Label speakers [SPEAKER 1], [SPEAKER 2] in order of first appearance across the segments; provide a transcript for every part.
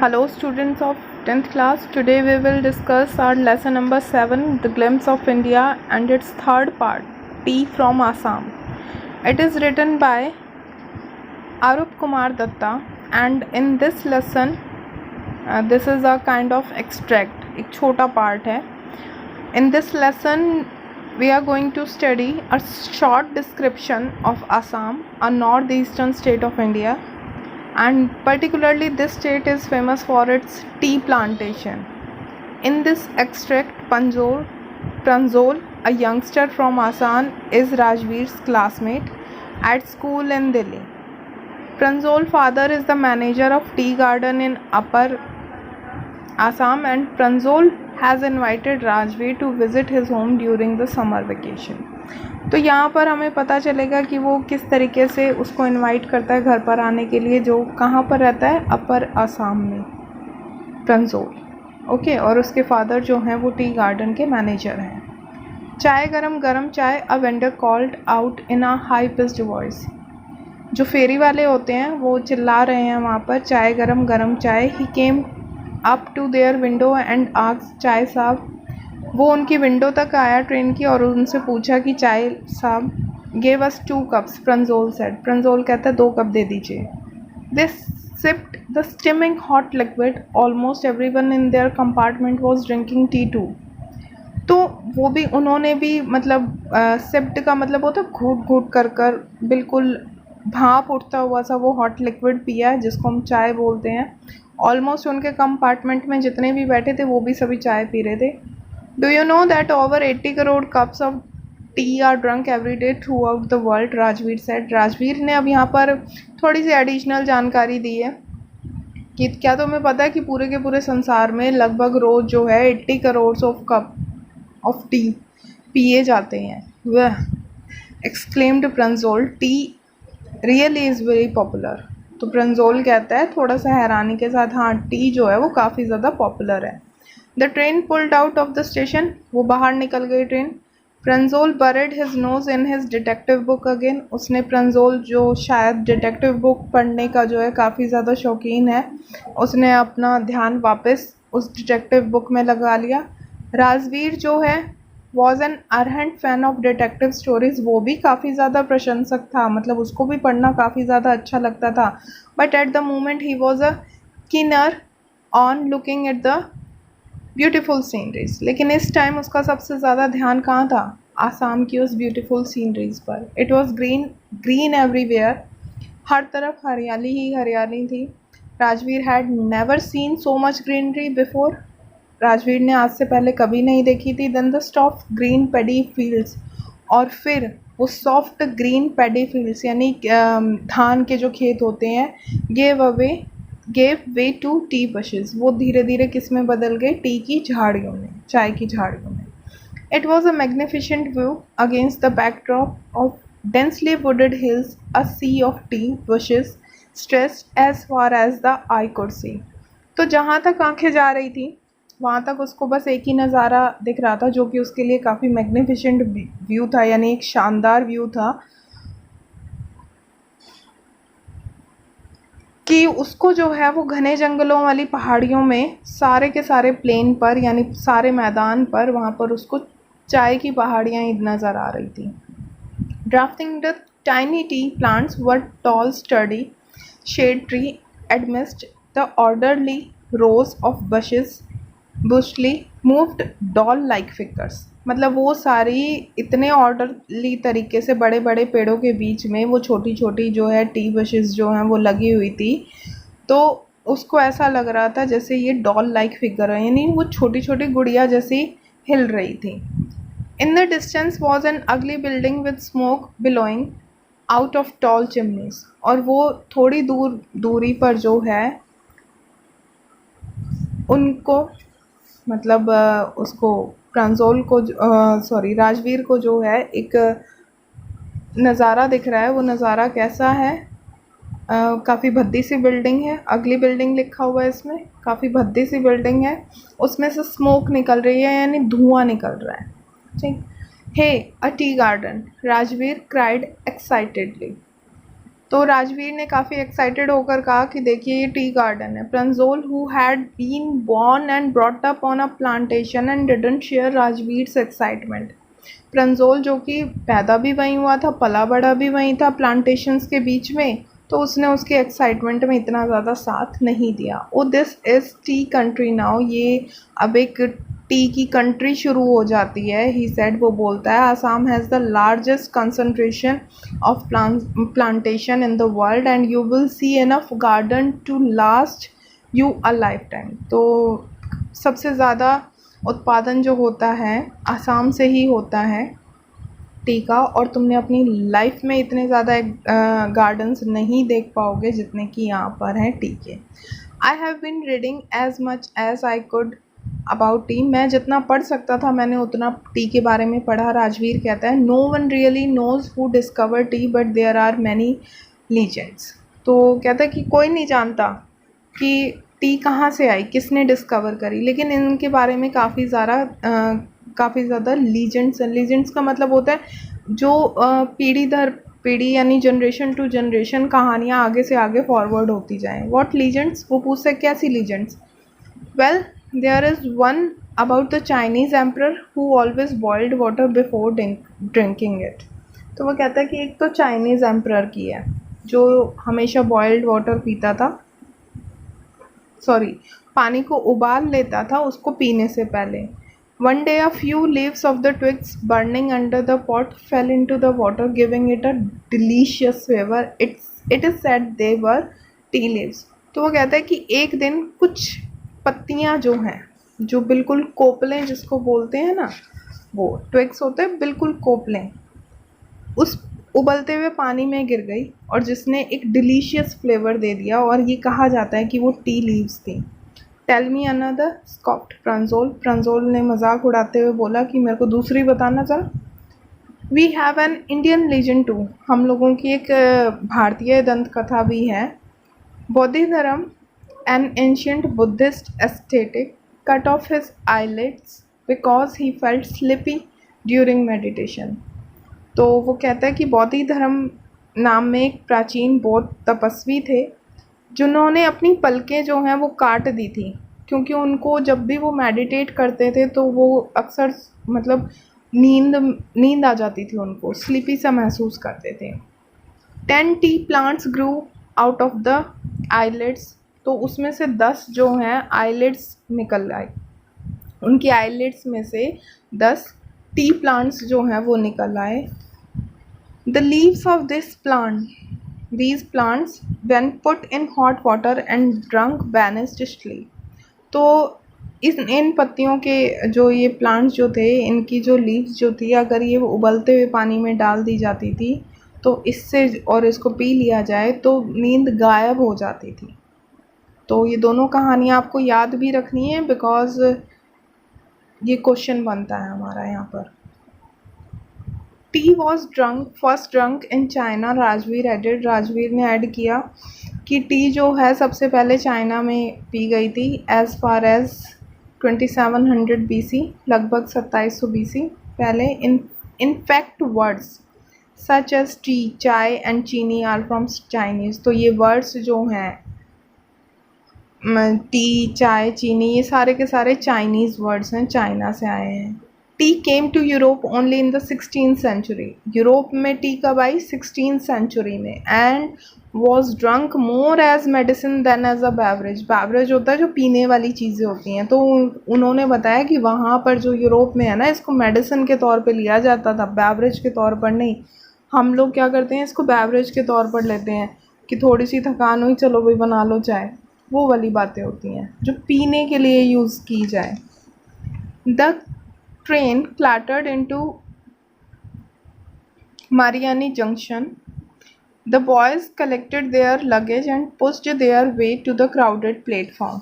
[SPEAKER 1] Hello students of 10th class. Today we will discuss our lesson number 7, The Glimpse of India, and its third part, Tea from Assam. It is written by Arup Kumar Datta, and in this lesson this is a kind of extract, एक छोटा part है. In this lesson we are going to study a short description of Assam, a northeastern state of India, and particularly this state is famous for its tea plantation. In this extract, Pranjol, a youngster from Assam, is Rajveer's classmate at school in Delhi. Pranjol's father is the manager of tea garden in Upper Assam, and Pranjol has invited Rajveer to visit his home during the summer vacation. तो यहाँ पर हमें पता चलेगा कि वो किस तरीके से उसको इनवाइट करता है घर पर आने के लिए, जो कहाँ पर रहता है, अपर असम में, प्रंजोल. ओके, और उसके फादर जो हैं वो टी गार्डन के मैनेजर हैं. चाय गरम चाय, a vendor called out in a high pitched voice. जो फेरी वाले होते हैं वो चिल्ला रहे हैं वहाँ पर, चाय गरम चाय. He came up to their window and asked, chai sahib. वो उनकी विंडो तक आया ट्रेन की और उनसे पूछा कि चाय साहब. Give us 2 cups, Pranjol said. Pranjol कहता है 2 कप दे दीजिए. दे sipped the steaming hot liquid. Almost everyone in their compartment was drinking tea too. तो वो भी, उन्होंने भी, मतलब सिप्ड का मतलब होता है घूट घूट कर बिल्कुल भाप उठता हुआ सा वो हॉट लिक्विड पिया है, जिसको हम चाय बोलते हैं. ऑलमोस्ट उनके कंपार्टमेंट में जितने भी बैठे थे वो भी सभी चाय पी रहे थे. Do you know that over 80 crore cups of tea are drunk every day throughout the world? Rajveer said. Rajveer ने अब यहाँ पर थोड़ी सी एडिशनल जानकारी दी है कि क्या तुम्हें पता है कि पूरे के पूरे संसार में लगभग रोज़ जो है 80 crore of cup of tea पिए जाते हैं. वह exclaimed Pranjol. Tea really is very popular. तो प्रंजोल कहता है थोड़ा सा हैरानी के साथ, हाँ, टी जो है वो काफ़ी ज़्यादा पॉपुलर है. The train pulled out of the station. वो बाहर निकल गई train. Pranjol buried his nose in his detective book again. उसने, प्रंजोल जो शायद डिटेक्टिव बुक पढ़ने का जो है काफ़ी ज़्यादा शौकीन है, उसने अपना ध्यान वापस उस डिटेक्टिव बुक में लगा लिया. राजवीर जो है was an ardent fan of detective stories. वो भी काफ़ी ज़्यादा प्रशंसक था, मतलब उसको भी पढ़ना काफ़ी ज़्यादा अच्छा लगता था. But at the moment he was a keener on looking at the beautiful sceneries. लेकिन इस टाइम उसका सबसे ज़्यादा ध्यान कहाँ था? आसाम की उस ब्यूटीफुल सीनरीज पर. It was green everywhere. हर तरफ हरियाली ही हरियाली थी. Rajveer had never seen so much greenery before. Rajveer ने आज से पहले कभी नहीं देखी थी. Then the soft green paddy fields. और फिर वो सॉफ्ट ग्रीन पैडी फील्ड्स यानी धान के जो खेत होते हैं, गेव वे टू टी बशेज. वो धीरे धीरे किस में बदल गए? टी की झाड़ियों में, चाय की झाड़ियों में. It was a magnificent view against the backdrop of densely wooded hills, a sea of tea bushes stretched as far as the eye could see. तो जहाँ तक आंखें जा रही थी वहाँ तक उसको बस एक ही नज़ारा दिख रहा था, जो कि उसके लिए काफ़ी मैग्निफिशेंट व्यू था, यानी एक शानदार व्यू था कि उसको जो है वो घने जंगलों वाली पहाड़ियों में सारे के सारे प्लेन पर, यानी सारे मैदान पर, वहाँ पर उसको चाय की पहाड़ियाँ ही नज़र आ रही थी. Drafting the tiny tea plants were tall sturdy shade tree amidst the orderly rows of bushes moved doll like figures. मतलब वो सारी इतने ऑर्डरली तरीके से बड़े बड़े पेड़ों के बीच में वो छोटी छोटी जो है टी बशेस जो हैं वो लगी हुई थी. तो उसको ऐसा लग रहा था जैसे ये डॉल लाइक फिगर है, यानी वो छोटी छोटी गुड़िया जैसी हिल रही थी. In the distance was an अगली building with smoke billowing out of tall chimneys. और वो थोड़ी दूरी पर जो है उनको, मतलब उसको प्रांजोल को राजवीर को जो है एक नज़ारा दिख रहा है. वो नज़ारा कैसा है? काफ़ी भद्दी सी बिल्डिंग है. अगली बिल्डिंग लिखा हुआ है इसमें. काफ़ी भद्दी सी बिल्डिंग है, उसमें से स्मोक निकल रही है, यानी धुआं निकल रहा है. ठीक. Hey, a tea garden, Rajveer cried excitedly. तो राजवीर ने काफ़ी एक्साइटेड होकर कहा कि देखिए ये टी गार्डन है। Pranjol who had been born and brought up on a plantation and didn't share Rajveer's excitement. Pranjol जो कि पैदा भी वहीं हुआ था, पला बड़ा भी वहीं था प्लांटेशंस के बीच में, तो उसने उसके एक्साइटमेंट में इतना ज़्यादा साथ नहीं दिया। Oh this is tea country now, ये अब एक टी की कंट्री शुरू हो जाती है। ही सेड, वो बोलता है, Assam has the largest concentration of plantation in the world and you will see enough garden to last you a lifetime. तो सबसे ज़्यादा उत्पादन जो होता है आसाम से ही होता है टी का, और तुमने अपनी लाइफ में इतने ज़्यादा गार्डन्स नहीं देख पाओगे जितने कि यहाँ पर हैं टी के। I have been reading as much as I could about tea, मैं जितना पढ़ सकता था मैंने उतना टी के बारे में पढ़ा। राजवीर कहता है, no one really knows who discover tea but there are many legends. तो कहता है कि कोई नहीं जानता कि टी कहाँ से आई, किसने डिस्कवर करी, लेकिन इनके बारे में काफ़ी ज़्यादा लीजेंड्स हैं। लीजेंड्स का मतलब होता है जो पीढ़ी दर पीढ़ी यानी जनरेशन टू जनरेशन कहानियाँ आगे से आगे फॉरवर्ड होती जाएं। व्हाट लीजेंड्स, वो पूछते हैं कैसी legends. Well there is one about the Chinese emperor who always boiled water before drinking it. तो वो कहता है कि एक तो चाइनीज़ एम्परर की है जो हमेशा बॉइल्ड वाटर पीता था, पानी को उबाल लेता था उसको पीने से पहले। One day a few leaves of the twigs burning under the pot fell into the water, giving it a delicious flavor. It is said they were tea leaves. तो वो कहता है कि एक दिन कुछ पत्तियाँ जो हैं, जो बिल्कुल कोपलें जिसको बोलते हैं ना, वो ट्विग्स होते हैं बिल्कुल कोपलें, उस उबलते हुए पानी में गिर गई और जिसने एक डिलीशियस फ्लेवर दे दिया, और ये कहा जाता है कि वो टी लीव्स थी। Tell me another, scoffed Pranjol. Pranjol ने मजाक उड़ाते हुए बोला कि मेरे को दूसरी बताना ज़रा। We have an Indian legend too, हम लोगों की एक भारतीय दंत कथा भी है। Bodhidharma, an ancient Buddhist aesthetic, cut off his eyelids because he felt sleepy during meditation. तो वो कहता है कि बोधिधर्म नाम में एक प्राचीन बौद्ध तपस्वी थे जिन्होंने अपनी पलकें जो हैं वो काट दी थी, क्योंकि उनको जब भी वो मेडिटेट करते थे तो वो अक्सर मतलब नींद आ जाती थी, उनको स्लीपी सा महसूस करते थे। 10 T plants Guru out of the eyelids, तो उसमें से 10 जो हैं आईलिड्स निकल आए, उनकी आईलिड्स में से 10 टी प्लांट्स जो हैं वो निकल आए। The leaves of this plant, these plants when put in hot water and drunk vanished sleep। तो इन पत्तियों के जो ये प्लांट्स जो थे, इनकी जो लीव्स जो थी, अगर ये उबलते हुए पानी में डाल दी जाती थी तो इससे और इसको पी लिया जाए तो नींद गायब हो जाती थी। तो ये दोनों कहानियाँ आपको याद भी रखनी है बिकॉज ये क्वेश्चन बनता है हमारा यहाँ पर। Tea was first drunk in China, Rajveer added. Rajveer ने ऐड किया कि टी जो है सबसे पहले चाइना में पी गई थी एज़ फार एज़ 2700 BC, लगभग 2700 BC पहले। In fact words such as tea, chai and chini are from Chinese. तो ये वर्ड्स जो हैं टी, चाय, चीनी, ये सारे के सारे चाइनीज़ वर्ड्स हैं, चाइना से आए हैं। Tea came to Europe only in the 16th century, Europe में टी कब आई? 16th सेंचुरी में। And was drunk more as medicine than as a beverage. Beverage होता है जो पीने वाली चीज़ें होती हैं, तो उन्होंने बताया कि वहाँ पर जो यूरोप में है ना, इसको मेडिसिन के तौर पे लिया जाता था, बेवरेज के तौर पर नहीं। हम लोग क्या करते हैं, इसको बेवरेज के तौर पर लेते हैं कि थोड़ी सी थकान हुई, चलो भाई बना लो चाय, वो वाली बातें होती हैं जो पीने के लिए यूज़ की जाए। The train clattered into Mariani Junction. The boys collected their luggage and pushed their way to the crowded platform.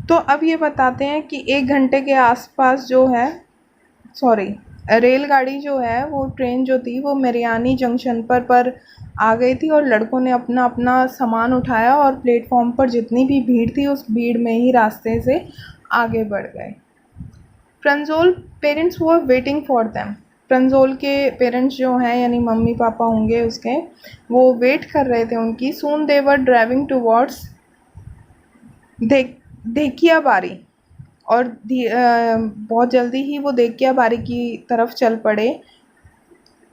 [SPEAKER 1] तो अब ये बताते हैं कि 1 घंटे के आसपास जो है रेलगाड़ी जो है, वो ट्रेन जो थी वो मरियानी जंक्शन पर आ गई थी और लड़कों ने अपना अपना सामान उठाया और प्लेटफॉर्म पर जितनी भी भीड़ थी उस भीड़ में ही रास्ते से आगे बढ़ गए। Pranjol, parents were waiting for them. प्रंजोल के पेरेंट्स जो हैं यानी मम्मी पापा होंगे उसके, वो वेट कर रहे थे उनकी। सून दे वर ड्राइविंग टूवर्ड्स धेकिया बारी, और बहुत जल्दी ही वो धेकिया बारी की तरफ चल पड़े।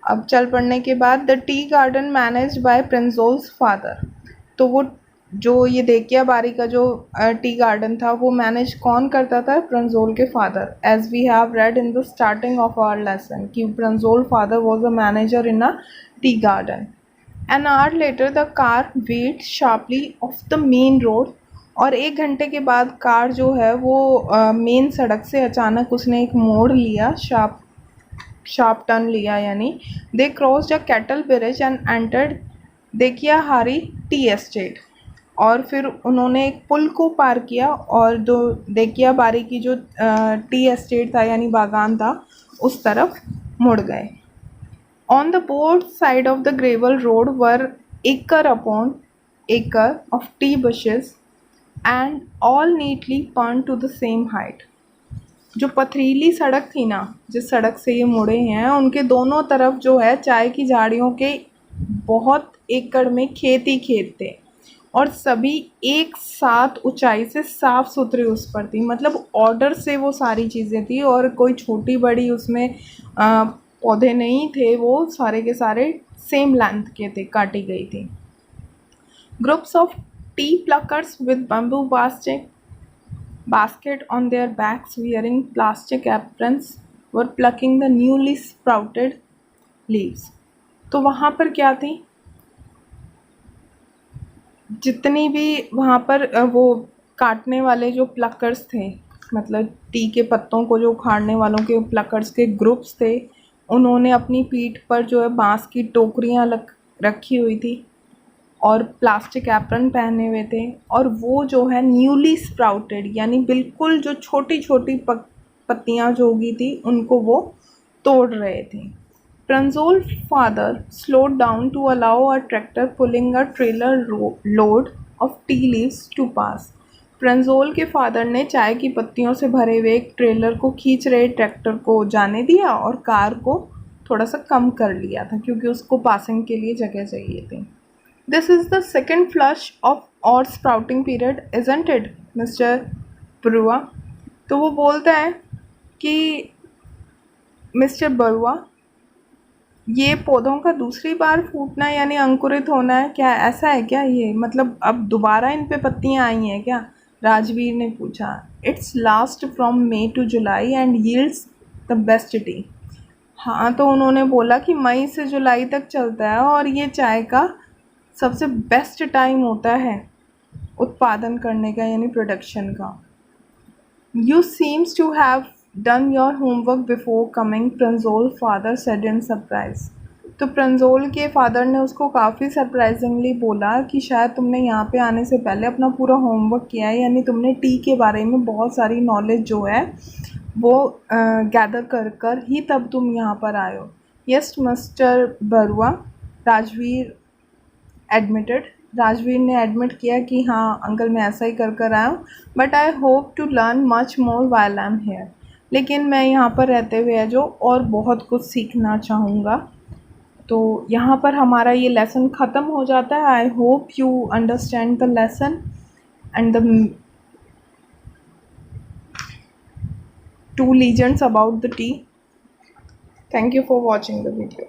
[SPEAKER 1] अब चल पड़ने के बाद the tea garden managed by Pranjol's father, तो वो जो ये धेकिया बारी का जो टी गार्डन था वो मैनेज कौन करता था? प्रंजोल के father. As we have read in the starting of our lesson कि Pranjol father was a manager in a tea garden. An hour later the car went sharply off the main road, और 1 घंटे के बाद car जो है वो main सड़क से अचानक उसने एक मोड़ लिया, शार्प टर्न लिया यानी। They crossed a cattle bridge and entered Dhekiabari tea estate, और फिर उन्होंने एक पुल को पार किया और जो धेकिया बारी की जो टी एस्टेट था यानी बागान था उस तरफ मुड़ गए। On the both side of the gravel road were acre upon acre of tea bushes and all neatly turned to the same height। जो पथरीली सड़क थी ना, जिस सड़क से ये मुड़े हैं, उनके दोनों तरफ जो है चाय की झाड़ियों के बहुत एकड़ में खेत ही खेत थे, और सभी एक साथ ऊंचाई से साफ सुथरी उस पर थी। मतलब ऑर्डर से वो सारी चीज़ें थी, और कोई छोटी बड़ी उसमें पौधे नहीं थे, वो सारे के सारे सेम लेंथ के थे, काटी गई थी। Groups of T pluckers with bamboo basket on their backs wearing plastic aprons were plucking the newly sprouted leaves। तो वहाँ पर क्या थी, जितनी भी वहाँ पर वो काटने वाले जो प्लकर्स थे, मतलब टी के पत्तों को जो उखाड़ने वालों के प्लकर्स के ग्रुप्स थे, उन्होंने अपनी पीठ पर जो है बांस की टोकरियाँ रखी हुई थी और प्लास्टिक एप्रन पहने हुए थे, और वो जो है न्यूली स्प्राउटेड यानी बिल्कुल जो छोटी छोटी पत्तियाँ जो उगी थी उनको वो तोड़ रहे थे। प्रंजोल father slowed down to allow a tractor pulling a trailer load of tea leaves to pass। प्रंजोल के फादर ने चाय की पत्तियों से भरे हुए एक ट्रेलर को खींच रहे ट्रैक्टर को जाने दिया और कार को थोड़ा सा कम कर लिया था क्योंकि उसको पासिंग के लिए जगह चाहिए थी। This is the second flush of odd sprouting period, isn't it, Mr. Barua? तो वो बोलता है कि मिस्टर बरुआ, ये पौधों का दूसरी बार फूटना यानी अंकुरित होना है क्या? ऐसा है क्या ये? मतलब अब दोबारा इन पे पत्तियां आई हैं क्या? राजवीर ने पूछा। It's last from May to July and yields the best tea. हाँ, तो उन्होंने बोला कि मई से जुलाई तक चलता है और ये चाय का सबसे बेस्ट टाइम होता है उत्पादन करने का यानी प्रोडक्शन का। You seem to have done your homework before coming, Pranjol father said in surprise. तो प्रंजोल के फादर ने उसको काफ़ी सरप्राइजिंगली बोला कि शायद तुमने यहाँ पे आने से पहले अपना पूरा होमवर्क किया है, यानी तुमने टी के बारे में बहुत सारी नॉलेज जो है वो गैदर कर ही तब तुम यहाँ पर आए हो। Yes mister Barua, Rajveer admitted. Rajveer ने एडमिट किया कि हाँ अंकल, मैं ऐसा ही कर आया हूँ, but I hope to learn much more while I am here. लेकिन मैं यहाँ पर रहते हुए जो और बहुत कुछ सीखना चाहूँगा। तो यहाँ पर हमारा ये लेसन ख़त्म हो जाता है। I hope you understand the lesson and the two legends about the tea। Thank you for watching the video।